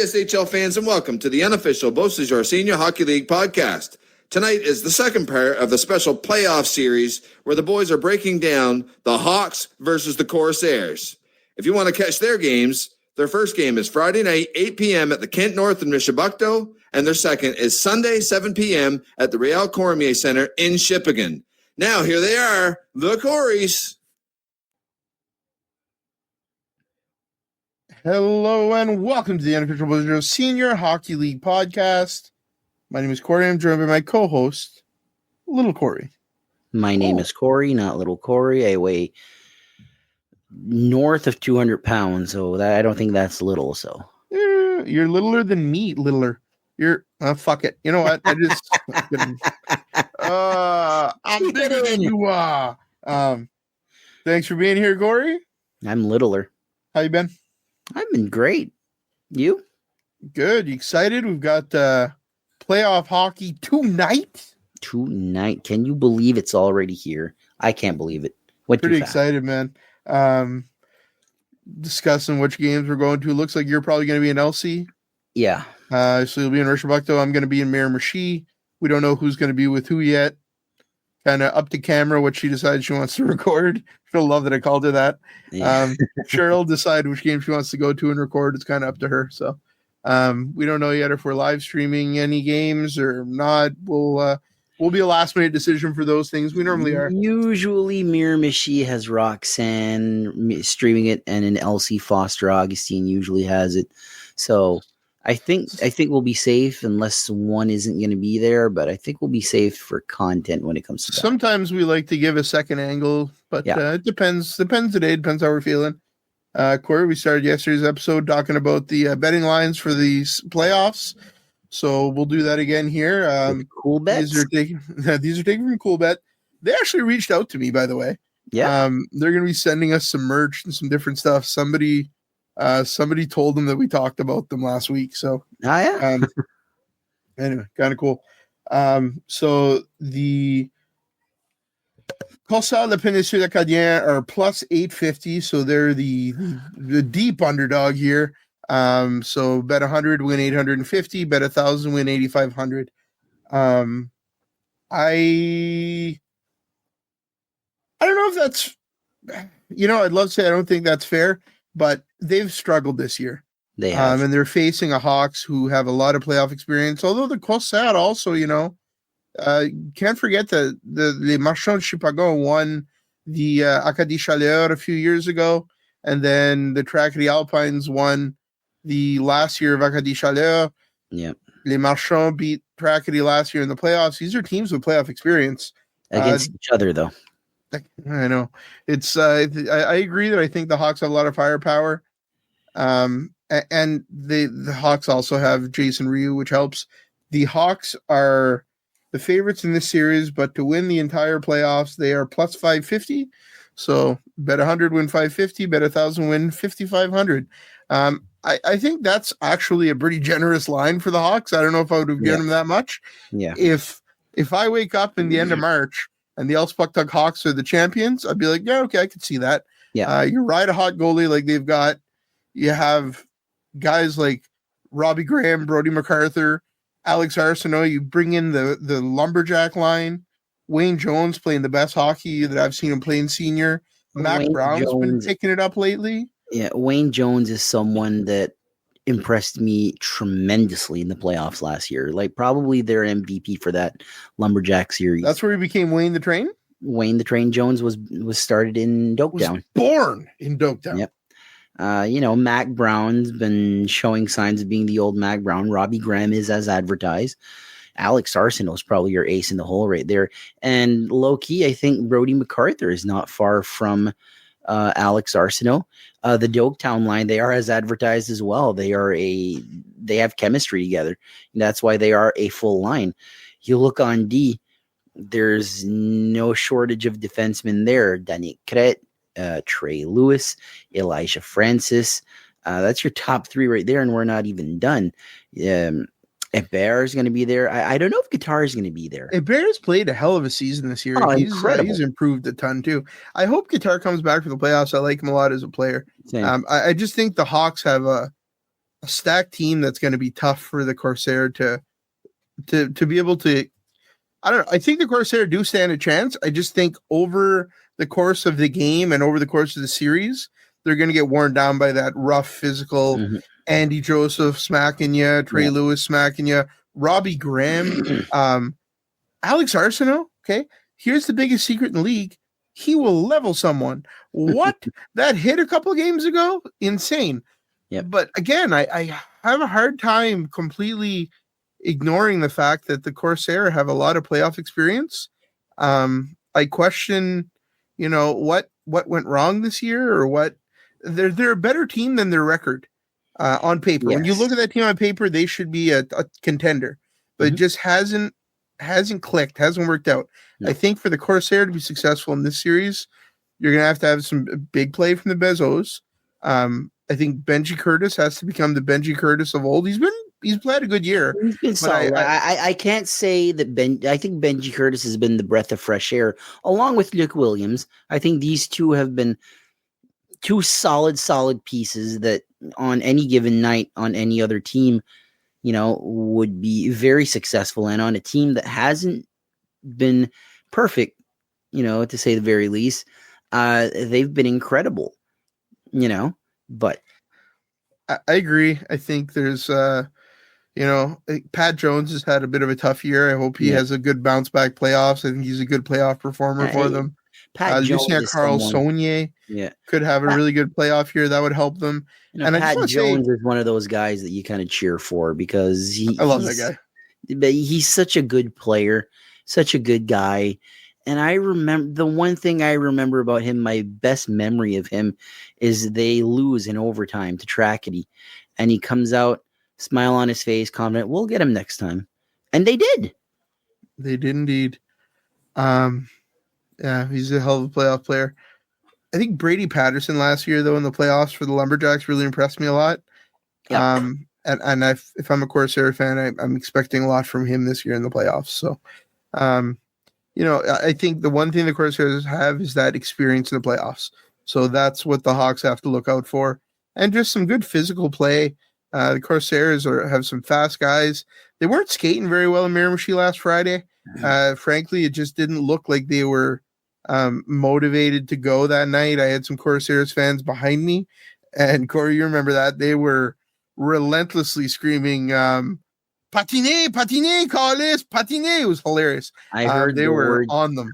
BSHL fans, and welcome to the unofficial Beausejour Senior Hockey League podcast. Tonight is the second part of the special playoff series where the boys are breaking down the Hawks versus the Corsaires. If you want to catch their games, their first game is Friday night, 8 p.m. at the Kent North in Mishabukto, and their second is Sunday, 7 p.m. at the Real Cormier Center in Shippagan. Now, here they are, the Corsaires. Hello and welcome to the unofficial Beausejour Senior Hockey League podcast. My name is Corey. I'm joined by my co-host, Little Corey. My name is Corey, not Little Corey. I weigh north of 200 pounds, so I don't think that's little. So you're littler than me, littler. You're fuck it. You know what? I'm bigger than you are. Thanks for being here, Corey. I'm littler. How you been? I've been great. You? Good. You excited? We've got playoff hockey tonight. Tonight. Can you believe it's already here? I can't believe it. Pretty excited, man. Discussing which games we're going to. Looks like you're probably going to be in LC. Yeah. So you'll be in Rishabukto. I'm going to be in Miramichi. We don't know who's going to be with who yet. Kind of up to camera what she decides she wants to record. She'll love that I called her that. Yeah. She'll decide which game she wants to go to and record. It's kind of up to her. So we don't know yet if we're live streaming any games or not. We'll be a last minute decision for those things. We normally are. Usually Miramichi has Roxanne streaming it, and an Elsie Foster Augustine usually has it. So I think we'll be safe unless one isn't going to be there, but I think we'll be safe for content when it comes to that. Sometimes we like to give a second angle, but it depends. Depends today. Depends how we're feeling. Corey, we started yesterday's episode talking about the betting lines for these playoffs, so we'll do that again here. Cool bets. These are taken from Cool Bet. They actually reached out to me, by the way. Yeah. They're going to be sending us some merch and some different stuff. Somebody told them that we talked about them last week. So, anyway, kind of cool. So the Corsaires de Péninsule Acadien are plus 850. So they're the deep underdog here. So bet 100, win 850, bet 1,000, win 8,500. I don't know if that's, I'd love to say I don't think that's fair, but they've struggled this year. They have. And they're facing a Hawks who have a lot of playoff experience. Although the Corsaires also, can't forget that the Les Marchands de Chipagon won the Acadie Chaleur a few years ago. And then the Tracadie Alpines won the last year of Acadie Chaleur. Yeah. Les Marchands beat Tracadie last year in the playoffs. These are teams with playoff experience. Against each other, though. I know. It's I agree that I think the Hawks have a lot of firepower. And the Hawks also have Jason Ryu, which helps. The Hawks are the favorites in this series, but to win the entire playoffs, they are plus 550. So bet 100, win 550, bet 1,000, win 5,500. I think that's actually a pretty generous line for the Hawks. I don't know if I would have given them that much. Yeah. If I wake up in the end of March and the Elspachtag Hawks are the champions, I'd be like, yeah, okay, I could see that. Yeah. You ride a hot goalie like they've got. You have guys like Robbie Graham, Brody MacArthur, Alex Arsenault. You bring in the Lumberjack line. Wayne Jones playing the best hockey that I've seen him play in senior. Mac Brown's been picking it up lately. Yeah, Wayne Jones is someone that impressed me tremendously in the playoffs last year. Like probably their MVP for that Lumberjack series. That's where he became Wayne the Train? Wayne the Train Jones was started in Doketown. Was born in Doketown. Yep. Mac Brown's been showing signs of being the old Mac Brown. Robbie Graham is as advertised. Alex Arsenault is probably your ace in the hole right there. And low key, I think Brody MacArthur is not far from Alex Arsenault. The Doketown line, they are as advertised as well. They have chemistry together. And that's why they are a full line. You look on D, there's no shortage of defensemen there. Danick Cret, Trey Lewis, Elijah Francis. That's your top three right there, and we're not even done. Hébert is going to be there. I don't know if Guitar is going to be there. Hébert's played a hell of a season this year. Oh, incredible. He's improved a ton too. I hope Guitar comes back for the playoffs. I like him a lot as a player. I just think the Hawks have a stacked team that's going to be tough for the Corsair to be able to. I don't know. I think the Corsair do stand a chance. I just think over the course of the game and over the course of the series, they're going to get worn down by that rough physical. Andy Joseph smacking you, Trey Lewis smacking you, Robbie Graham, Alex Arsenault. Okay, here's the biggest secret in the league: he will level someone. What that hit a couple of games ago, insane. Yeah, but again, I have a hard time completely ignoring the fact that the Corsair have a lot of playoff experience. I question, what went wrong this year, or what. They're a better team than their record on paper. Yes. When you look at that team on paper, they should be a contender, but it just hasn't clicked, hasn't worked out. No. I think for the Corsair to be successful in this series, you're going to have some big play from the Bezos. I think Benji Curtis has to become the Benji Curtis of old. He's played a good year. He's been solid. I can't say that I think Benji Curtis has been the breath of fresh air, along with Luke Williams. I think these two have been two solid pieces that on any given night on any other team, would be very successful. And on a team that hasn't been perfect, to say the very least, they've been incredible, but I agree. I think there's, Pat Jones has had a bit of a tough year. I hope he has a good bounce back playoffs. I think he's a good playoff performer for them. Pat Jones, Carl Saunier could have a really good playoff year. That would help them. Pat Jones is one of those guys that you kind of cheer for because I love that guy. But he's such a good player, such a good guy. And I remember the one thing I remember about him, my best memory of him is they lose in overtime to Trackety. And he comes out, smile on his face, confident, we'll get him next time. And they did. They did indeed. Yeah, he's a hell of a playoff player. I think Brady Patterson last year, though, in the playoffs for the Lumberjacks really impressed me a lot. Yep. And if I'm a Corsair fan, I'm expecting a lot from him this year in the playoffs. So, I think the one thing the Corsairs have is that experience in the playoffs. So that's what the Hawks have to look out for. And just some good physical play. The Corsairs have some fast guys. They weren't skating very well in Miramichi last Friday. Frankly, it just didn't look like they were motivated to go that night. I had some Corsairs fans behind me. And Corey, you remember that. They were relentlessly screaming, patine, Carlis, patine. It was hilarious. I heard they were on them.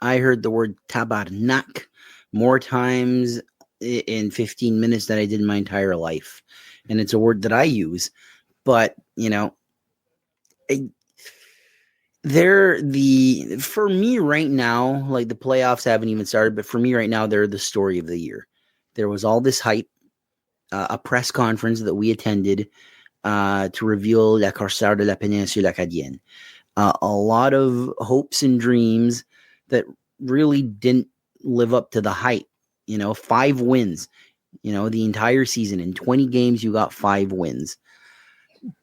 I heard the word tabarnak more times in 15 minutes than I did in my entire life. And it's a word that I use. But, for me right now, like the playoffs haven't even started, but for me right now, they're the story of the year. There was all this hype, a press conference that we attended to reveal La Corsaire de la Péninsule Acadienne. A lot of hopes and dreams that really didn't live up to the hype. 5 wins, the entire season. In 20 games, you got 5 wins.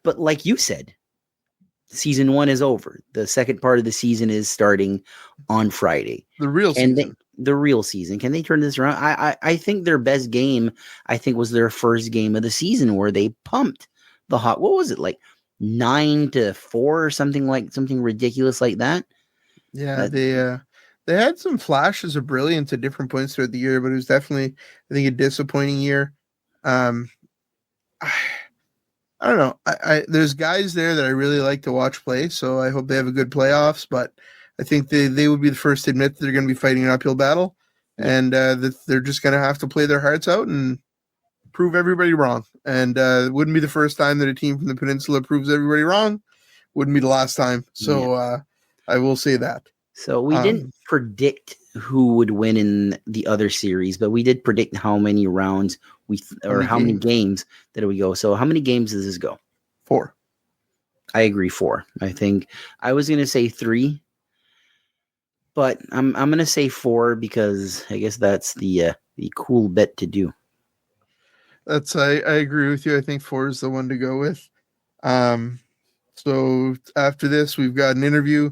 But like you said, season 1 is over. The second part of the season is starting on Friday. The real season. The real season. Can they turn this around? I think their best game, was their first game of the season where they pumped the Hawks. What was it, like 9-4 or something ridiculous like that? Yeah, they had some flashes of brilliance at different points throughout the year, but it was definitely, I think, a disappointing year. I don't know. There's guys there that I really like to watch play, so I hope they have a good playoffs. But I think they would be the first to admit that they're going to be fighting an uphill battle, and that they're just going to have to play their hearts out and prove everybody wrong. And it wouldn't be the first time that a team from the peninsula proves everybody wrong. Wouldn't be the last time. So I will say that. So we didn't predict who would win in the other series, but we did predict how many rounds how many games that it would go. So how many games does this go? 4. I agree, 4. I think I was going to say 3, but I'm going to say 4 because I guess that's the cool bet to do. I agree with you. I think 4 is the one to go with. So after this, we've got an interview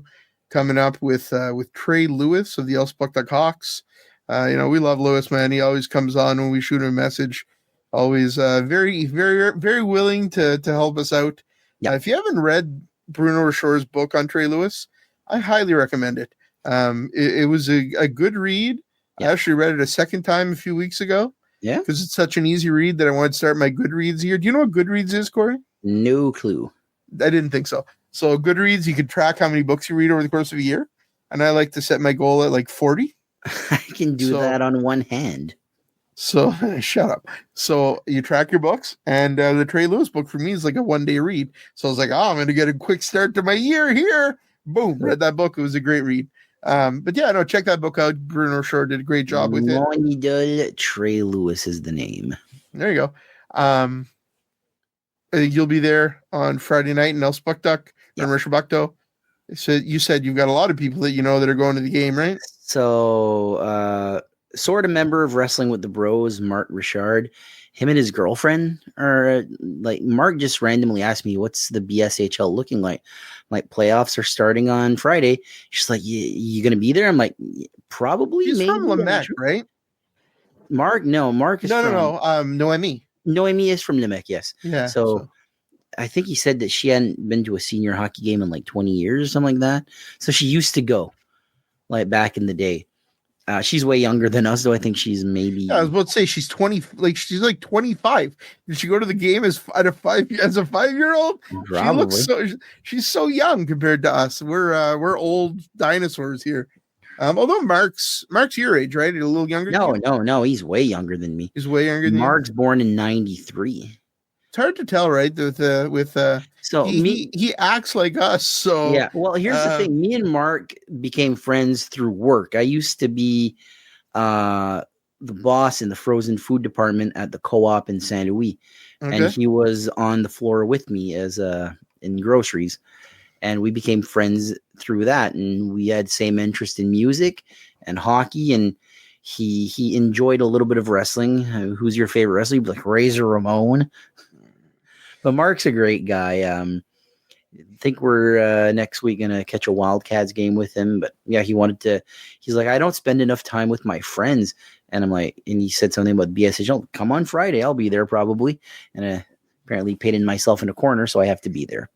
coming up with Trey Lewis of the Elspucktuck Hawks. We love Lewis, man. He always comes on when we shoot him a message. Always very, very, very willing to help us out. Yeah. If you haven't read Bruno Rashour's book on Trey Lewis, I highly recommend it. It was a good read. Yeah. I actually read it a second time a few weeks ago. Yeah. Because it's such an easy read that I wanted to start my Goodreads here. Do you know what Goodreads is, Corey? No clue. I didn't think so. So Goodreads, you can track how many books you read over the course of a year. And I like to set my goal at like 40. I can do that on one hand. So shut up. So you track your books, and the Trey Lewis book for me is like a 1 day read. So I was like, I'm going to get a quick start to my year here. Boom, read that book. It was a great read. But yeah, no, check that book out. Bruno Rashour did a great job with it. Trey Lewis is the name. There you go. I think you'll be there on Friday night in El Spukduk and Rishabakto. So you said you've got a lot of people that you know that are going to the game, right? So, sort of member of Wrestling with the Bros, Mark Richard. Him and his girlfriend are like, Mark just randomly asked me, what's the BSHL looking like? Like, playoffs are starting on Friday. She's like, you going to be there? I'm like, probably. He's maybe. from Lemec, right? Mark? No, Mark is No. Noemi. Noemi is from Lemec, yes. Yeah. So I think he said that she hadn't been to a senior hockey game in like 20 years or something like that. So she used to go, like, back in the day. She's way younger than us, though. I think she's maybe. Yeah, I was about to say she's 20. Like, she's like 25. Did she go to the game as a 5-year-old? Probably. She's so young compared to us. We're old dinosaurs here. Although Mark's your age, right? A little younger. No. He's way younger than me. He's way younger than Mark's born in '93. It's hard to tell, right? So he acts like us. So yeah. Well, here's the thing. Me and Mark became friends through work. I used to be the boss in the frozen food department at the co-op in Saint Louis, and he was on the floor with me as in groceries, and we became friends through that. And we had same interest in music and hockey, and he enjoyed a little bit of wrestling. Who's your favorite wrestler? He'd be like Razor Ramon. But Mark's a great guy. I think we're next week going to catch a Wildcats game with him. But yeah, he's like, I don't spend enough time with my friends. And I'm like, and he said something about BSHL. Come on Friday. I'll be there probably. And apparently painted myself in a corner, so I have to be there.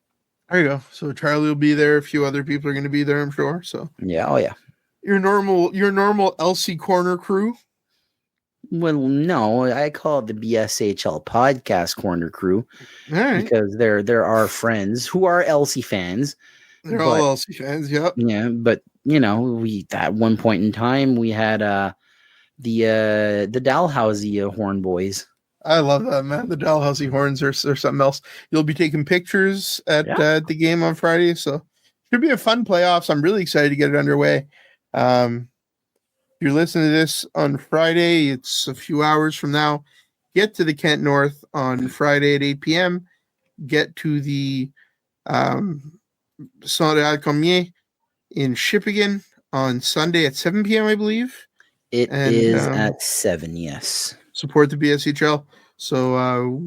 There you go. So Charlie will be there. A few other people are going to be there, I'm sure. So yeah. Oh yeah. Your normal LC Corner crew. Well, no, I call it the BSHL Podcast Corner Crew because they're our friends who are Elsie fans. They're all Elsie fans, yep. Yeah, but we at one point in time we had the Dalhousie Horn Boys. I love that, man. The Dalhousie Horns are something else. You'll be taking pictures at the game on Friday, so should be a fun playoffs. I'm really excited to get it underway. If you're listening to this on Friday, it's a few hours from now. Get to the Kent North on Friday at 8 p.m. Get to the Saint-Réal-Comier in Shippagan on Sunday at 7 p.m., I believe. It is at 7, yes. Support the BSHL. So,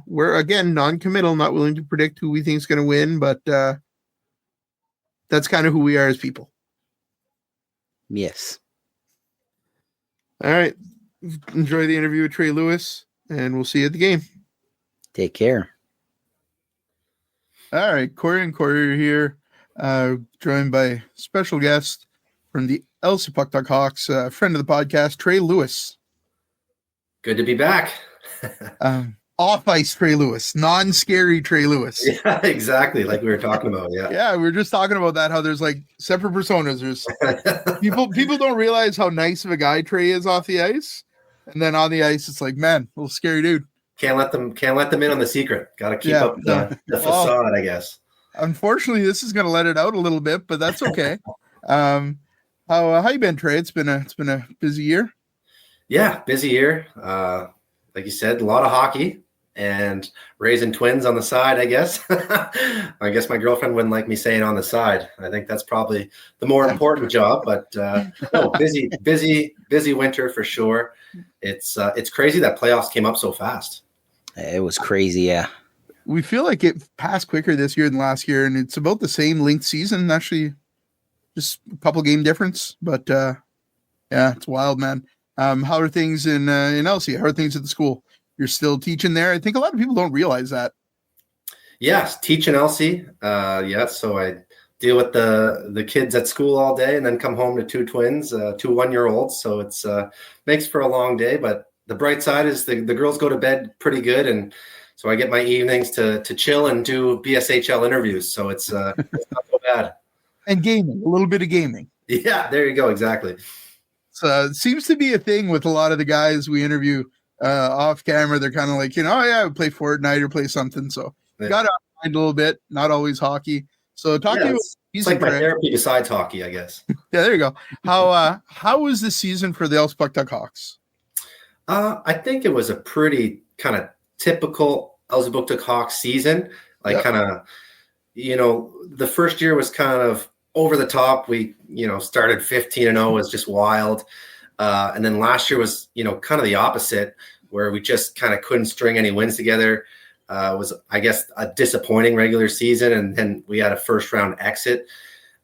we're, again, non-committal, not willing to predict who we think is going to win, but that's kind of who we are as people. Yes. All right. Enjoy the interview with Trey Lewis, and we'll see you at the game. Take care. All right. Corey and Corey are here, joined by special guest from the LC Puck Hawks, friend of the podcast, Trey Lewis. Good to be back. Off-ice Trey Lewis, non-scary Trey Lewis. Yeah, exactly. Like we were talking about. Yeah. Yeah, we were just talking about that, how there's like separate personas. There's people don't realize how nice of a guy Trey is off the ice. And then on the ice, it's like, man, a little scary dude. Can't let them in on the secret. Got to keep up the facade, I guess. Unfortunately, this is going to let it out a little bit, but that's okay. How you been, Trey? It's been a busy year. Yeah, busy year. Like you said, a lot of hockey and raising twins on the side, I guess. I guess my girlfriend wouldn't like me saying on the side. I think that's probably the more important job, but busy winter for sure. It's crazy that playoffs came up so fast. It was crazy, yeah. We feel like it passed quicker this year than last year, and it's about the same length season, actually, just a couple game difference. But yeah, it's wild, man. How are things in Elsie? How are things at the school? you're still teaching there. I think a lot of people don't realize that. Yes, teaching Elsie. So I deal with the kids at school all day and then come home to two twins, 2 1-year-olds. So it's makes for a long day. But the bright side is the girls go to bed pretty good, and so I get my evenings to chill and do BSHL interviews. So it's not so bad. And gaming, a little bit of gaming. Yeah, there you go. Exactly. So it seems to be a thing with a lot of the guys we interview off camera. They're kind of like, oh yeah, I would play Fortnite or play something. So you got to mind a little bit, not always hockey. So talk to you. It's like my therapy besides hockey, I guess. Yeah, there you go. How was the season for the Elspucktuck Hawks? I think it was a pretty kind of typical Elspucktuck Hawks season. The first year was kind of over the top. We, started 15-0, was just wild. And then last year was, kind of the opposite, where we just kind of couldn't string any wins together. It was, I guess, a disappointing regular season, and then we had a first-round exit.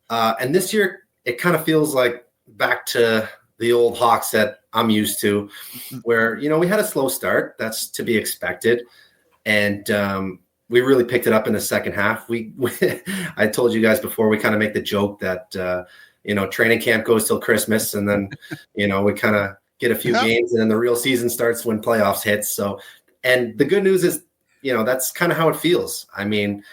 And this year, it kind of feels like back to the old Hawks that I'm used to, where, we had a slow start. That's to be expected. And we really picked it up in the second half. I told you guys before, we kind of make the joke that, training camp goes till Christmas, and then, we kind of get a few games, and then the real season starts when playoffs hits. So, and the good news is, that's kind of how it feels. I mean,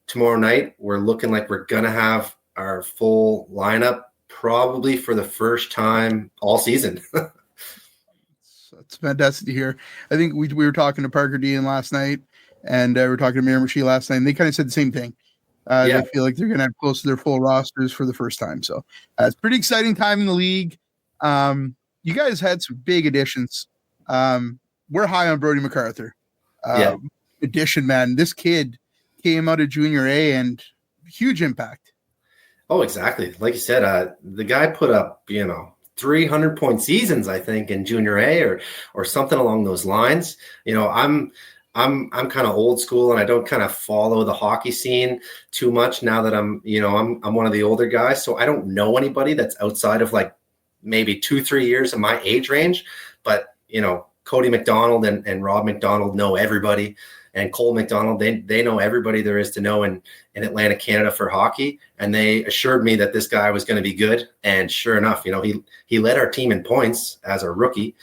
tomorrow night, we're looking like we're going to have our full lineup probably for the first time all season. It's fantastic to hear. I think we were talking to Parker Dean last night, and we were talking to Miriam Rashe last night, and they kind of said the same thing. They feel like they're going to have close to their full rosters for the first time. So it's pretty exciting time in the league. You guys had some big additions. We're high on Brody MacArthur. Addition, man. This kid came out of junior A and huge impact. Oh, exactly. Like you said, the guy put up, 300-point seasons, I think, in junior A or something along those lines. I'm kind of old school, and I don't kind of follow the hockey scene too much now that I'm one of the older guys. So I don't know anybody that's outside of like maybe 2-3 years of my age range. But, Cody McDonald and Rob McDonald know everybody. And Cole McDonald, they know everybody there is to know in Atlantic, Canada for hockey. And they assured me that this guy was going to be good. And sure enough, he led our team in points as a rookie.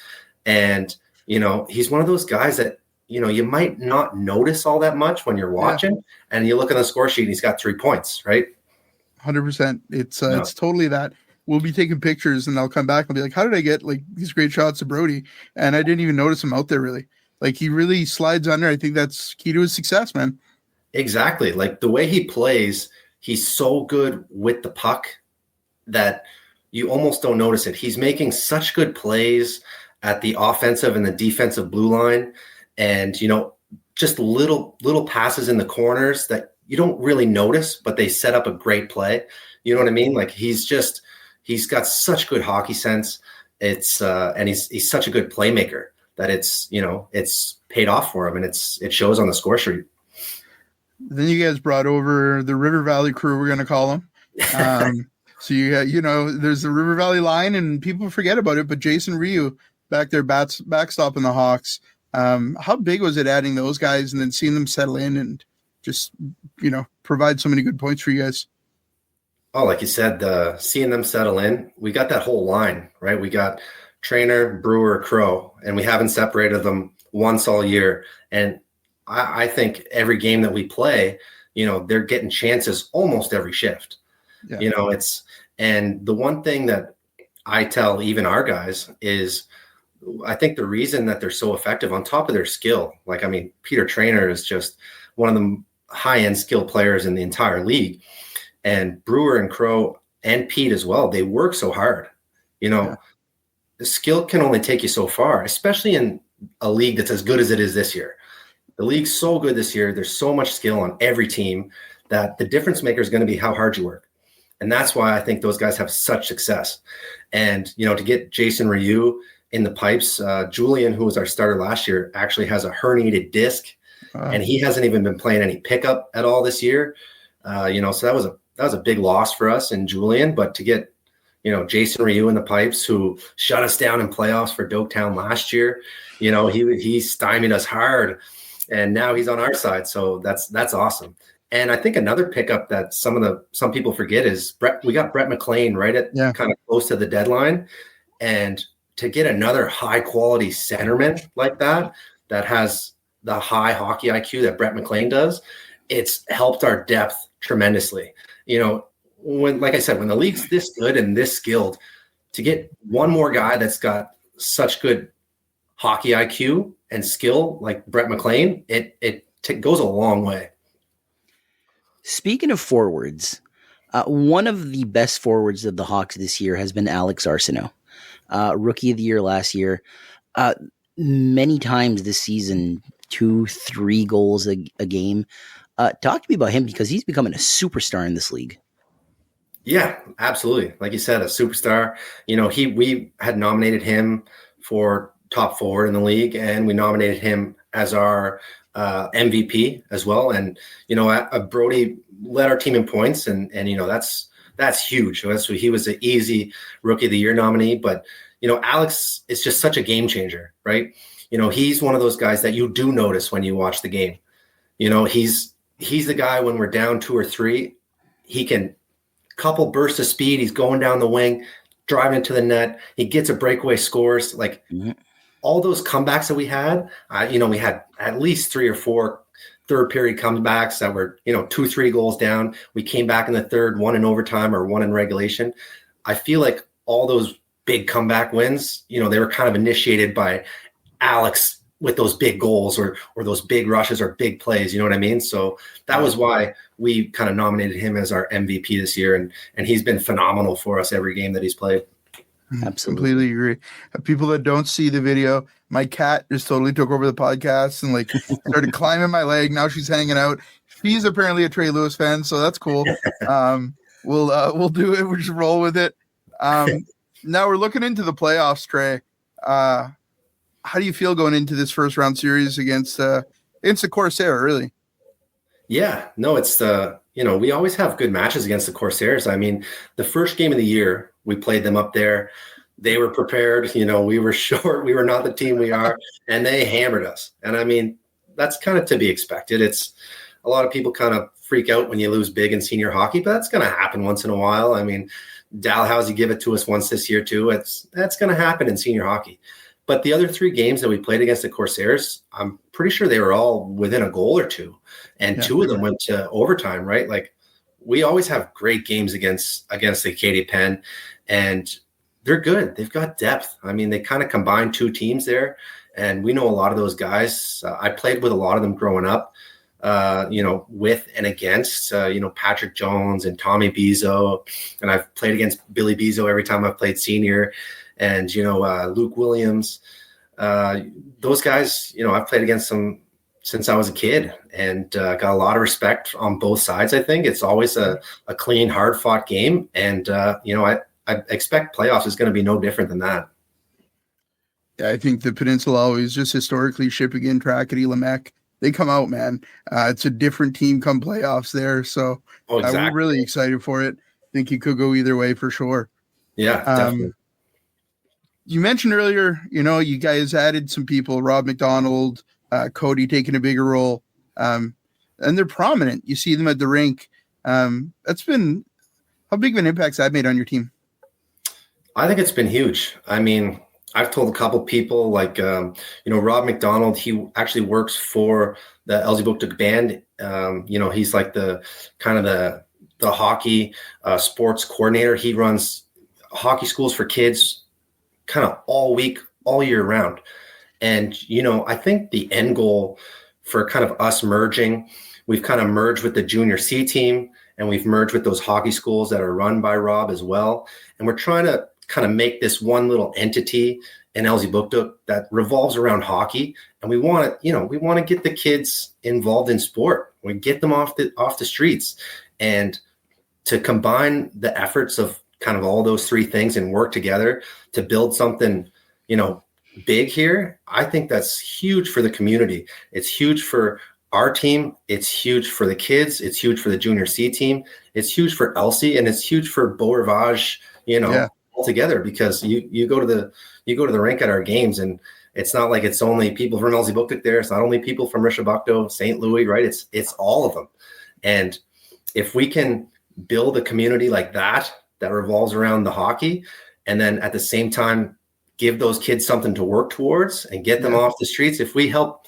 And, he's one of those guys that, you might not notice all that much when you're watching, and you look at the score sheet and he's got 3 points, right? 100%. It's totally that. We'll be taking pictures, and I'll come back and be like, how did I get like these great shots of Brody? And I didn't even notice him out there really. Like, he really slides under. I think that's key to his success, man. Exactly. Like, the way he plays, he's so good with the puck that you almost don't notice it. He's making such good plays at the offensive and the defensive blue line. And, just little passes in the corners that you don't really notice, but they set up a great play. You know what I mean? Like, he's got such good hockey sense. It's and he's such a good playmaker that it's paid off for him, and it shows on the score sheet. Then you guys brought over the River Valley crew, we're going to call them. So there's the River Valley line, and people forget about it, but Jason Ryu back there backstopping the Hawks. How big was it adding those guys and then seeing them settle in and just, provide so many good points for you guys? Oh, like you said, seeing them settle in, we got that whole line, right? We got Trainer, Brewer, Crow, and we haven't separated them once all year. And I think every game that we play, they're getting chances almost every shift. Yeah. And the one thing that I tell even our guys is, I think the reason that they're so effective on top of their skill, Peter Trainer is just one of the high-end skill players in the entire league. And Brewer and Crow and Pete as well, they work so hard. The skill can only take you so far, especially in a league that's as good as it is this year. The league's so good this year. There's so much skill on every team that the difference maker is going to be how hard you work. And that's why I think those guys have such success. And, to get Jason Ryu in the pipes, Julian, who was our starter last year, actually has a herniated disc, and he hasn't even been playing any pickup at all this year. So that was a big loss for us in Julian, but to get, Jason Ryu in the pipes, who shut us down in playoffs for Doketown last year. He stymied us hard, and now he's on our side. So that's awesome. And I think another pickup that some people forget is we got Brett McLean right at kind of close to the deadline. And to get another high quality centerman like that has the high hockey IQ that Brett McLean does, it's helped our depth tremendously. Like I said, when the league's this good and this skilled, to get one more guy that's got such good hockey IQ and skill like Brett McLean, it goes a long way. Speaking of forwards, one of the best forwards of the Hawks this year has been Alex Arsenault, rookie of the year last year. Many times this season, 2-3 goals a game. Talk to me about him, because he's becoming a superstar in this league. Yeah, absolutely. Like you said, a superstar. We had nominated him for top forward in the league, and we nominated him as our MVP as well. And Brody led our team in points, and that's huge. So he was an easy rookie of the year nominee. But Alex is just such a game changer, right? He's one of those guys that you do notice when you watch the game. He's the guy when we're down 2 or 3, he can couple bursts of speed. He's going down the wing, driving to the net. He gets a breakaway, scores. Like all those comebacks that we had, we had at least 3 or 4 third period comebacks that were, 2-3 goals down. We came back in the third, 1 in overtime or 1 in regulation. I feel like all those big comeback wins, they were kind of initiated by Alex with those big goals or those big rushes or big plays, you know what I mean? So that was why we kind of nominated him as our MVP this year. And he's been phenomenal for us every game that he's played. Absolutely. Completely agree. People that don't see the video, my cat just totally took over the podcast and started climbing my leg. Now she's hanging out. She's apparently a Trey Lewis fan, so that's cool. We'll do it. We'll just roll with it. Now we're looking into the playoffs, Trey. How do you feel going into this first round series against the Corsaires, really? Yeah, no, it's we always have good matches against the Corsaires. I mean, the first game of the year, we played them up there. They were prepared. We were short. We were not the team we are, and they hammered us. And I mean, that's kind of to be expected. It's a lot of people kind of freak out when you lose big in senior hockey, but that's going to happen once in a while. I mean, Dalhousie give it to us once this year too. That's going to happen in senior hockey. But the other 3 games that we played against the Corsaires, I'm pretty sure they were all within a goal or 2. And 2 of them went to overtime, right? Like, we always have great games against the Katy Pen, and they're good. They've got depth. I mean, they kind of combine 2 teams there, and we know a lot of those guys. I played with a lot of them growing up, with and against, Patrick Jones and Tommy Bizzo. And I've played against Billy Bizzo every time I've played senior. And, Luke Williams, those guys, I've played against them since I was a kid, and got a lot of respect on both sides. I think it's always a clean, hard fought game. And, I expect playoffs is going to be no different than that. Yeah, I think the Peninsula always just historically Shippagan, Trackety, Lamech, they come out, man. It's a different team come playoffs there. So exactly. We're really excited for it. I think you could go either way for sure. Yeah, definitely. You mentioned earlier, you guys added some people, Rob McDonald, Cody taking a bigger role, and they're prominent. You see them at the rink. That's been, how big of an impact's that made on your team? I think it's been huge. I mean, I've told a couple people Rob McDonald, he actually works for the Elsie band. He's like the kind of the hockey sports coordinator. He runs hockey schools for kids kind of all week, all year round. And, I think the end goal for kind of us merging, we've kind of merged with the junior C team, and we've merged with those hockey schools that are run by Rob as well. And we're trying to kind of make this one little entity in Elsie that revolves around hockey. And we want to get the kids involved in sport. We get them off the streets, and to combine the efforts of kind of all those 3 things and work together to build something, big here. I think that's huge for the community. It's huge for our team. It's huge for the kids. It's huge for the junior C team. It's huge for Elsie, and it's huge for Beau Rivage, all together, because you go to the rink at our games, and it's not like it's only people from Elsie there. It's not only people from Rishabukto, St. Louis, right? It's all of them. And if we can build a community like that revolves around the hockey, and then at the same time give those kids something to work towards and get them off the streets, if we help,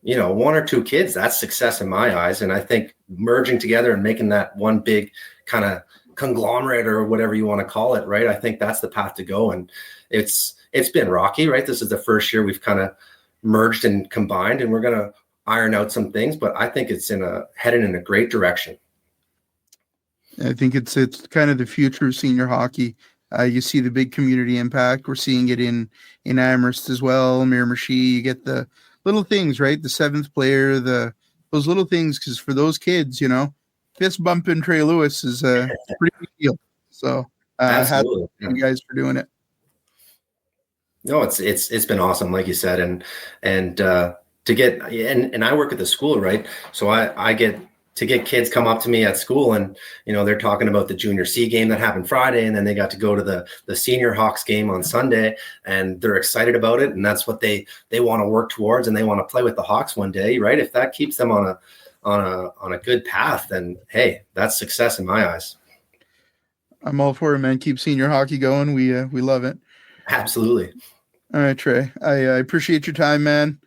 one or two kids, that's success in my eyes. And I think merging together and making that one big kind of conglomerate, or whatever you want to call it, right? I think that's the path to go. And it's been rocky, right? This is the first year we've kind of merged and combined, and we're going to iron out some things, but I think it's headed in a great direction. I think it's kind of the future of senior hockey. You see the big community impact. We're seeing it in Amherst as well, Miramichi. You get the little things, right? The seventh player, those little things, because for those kids, fist bumping Trey Lewis is a pretty big deal. So absolutely, you guys for doing it. No, it's been awesome, like you said, and to get and I work at the school, right? So I get to get kids come up to me at school, and they're talking about the junior C game that happened Friday, and then they got to go to the senior Hawks game on Sunday, and they're excited about it, and that's what they want to work towards, and they want to play with the Hawks one day, right? If that keeps them on a good path, then hey, that's success in my eyes. I'm all for it, man. Keep senior hockey going. We love it. Absolutely. All right, Trey. I appreciate your time, man.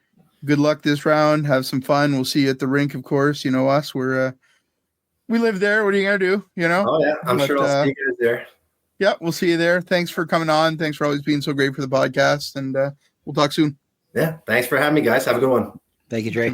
Good luck this round. Have some fun. We'll see you at the rink, of course. You know us. We live there. What are you gonna do? Oh yeah, I'm sure I'll see you guys there. Yeah, we'll see you there. Thanks for coming on. Thanks for always being so great for the podcast, and we'll talk soon. Yeah, thanks for having me, guys. Have a good one. Thank you, Trey.